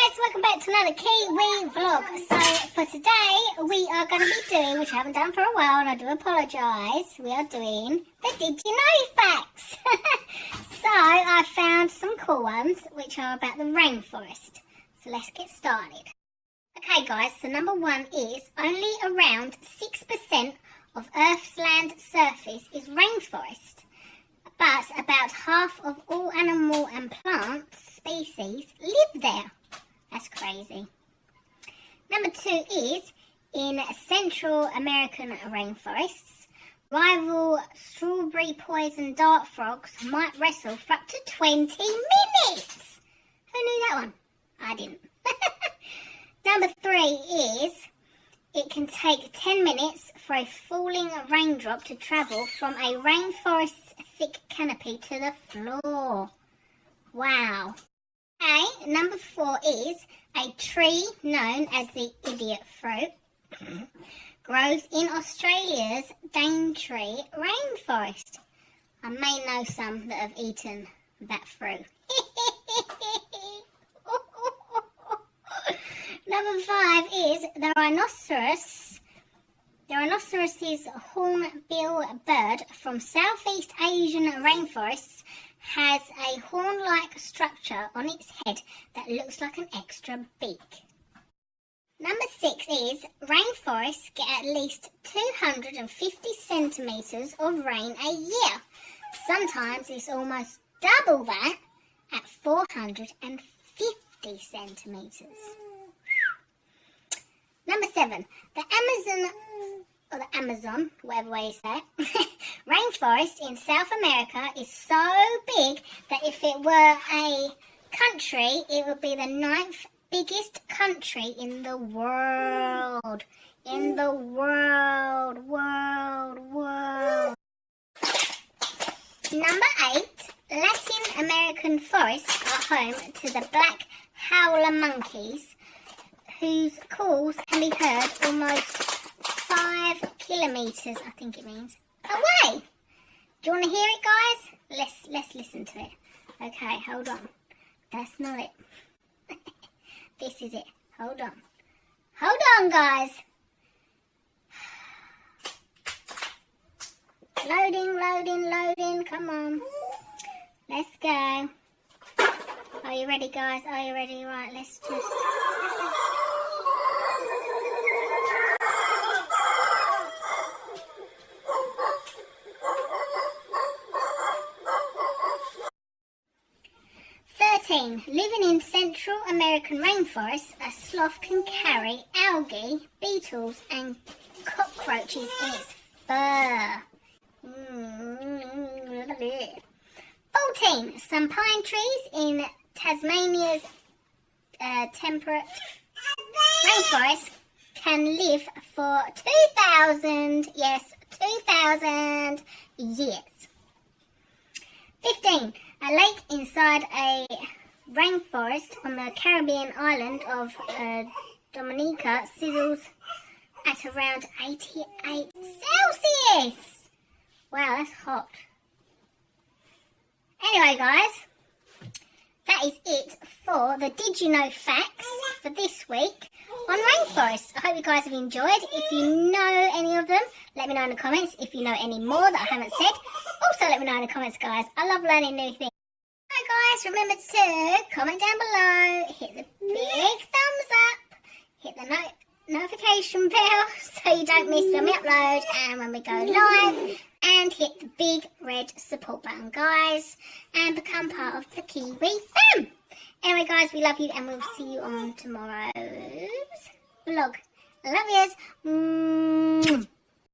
guys, welcome back to another Kiwi vlog. So for today we are going to be doing, which I haven't done for a while and I do apologise, we are doing the Did You Know Facts. So I found some cool ones which are about the rainforest. So let's get started. Okay guys, so number one is only around 6% of Earth's land surface is rainforest. But about half of all animal and plant species live there. That's crazy. Number two is, in Central American rainforests, rival strawberry poison dart frogs might wrestle for up to 20 minutes. Who knew that one? I didn't. Number three is, it can take 10 minutes for a falling raindrop to travel from a rainforest's thick canopy to the floor. Wow. Okay, number four is, a tree known as the idiot fruit grows in Australia's Daintree rainforest. I may know some that have eaten that fruit. Number five is the rhinoceros. The rhinoceros's hornbill bird from Southeast Asian rainforests has a horn-like structure on its head that looks like an extra beak. Number six is, rainforests get at least 250 centimetres of rain a year. Sometimes it's almost double that at 450 centimetres. Number seven, the Amazon, whatever way you say it, rainforest in South America is so big that if it were a country, it would be the 9th biggest country in the world. In the world. Number eight, Latin American forests are home to the black howler monkeys, whose calls can be heard almost 5 kilometres, I think it means, away. Do you want to hear it, guys? Let's listen to it. Okay, hold on. That's not it. This is it. Hold on. Hold on, guys. Loading. Come on. Let's go. Are you ready, guys? Are you ready? Right, let's just... Living in Central American rainforests, a sloth can carry algae, beetles and cockroaches in its fur. 14. Some pine trees in Tasmania's temperate rainforest can live for 2,000 years. 15. A lake inside a rainforest on the Caribbean island of Dominica sizzles at around 88 Celsius. Wow, that's hot. Anyway, guys, that is it for the Did You Know Facts for this week on rainforests. I hope you guys have enjoyed. If you know any of them, let me know in the comments. If you know any more that I haven't said, also let me know in the comments, guys. I love learning new things. Guys, remember to comment down below, hit the big thumbs up, hit the notification bell so you don't miss when we upload and when we go live, and hit the big red support button, guys, and become part of the Kiwi fam. Anyway, guys, we love you and we'll see you on tomorrow's vlog. Love yous.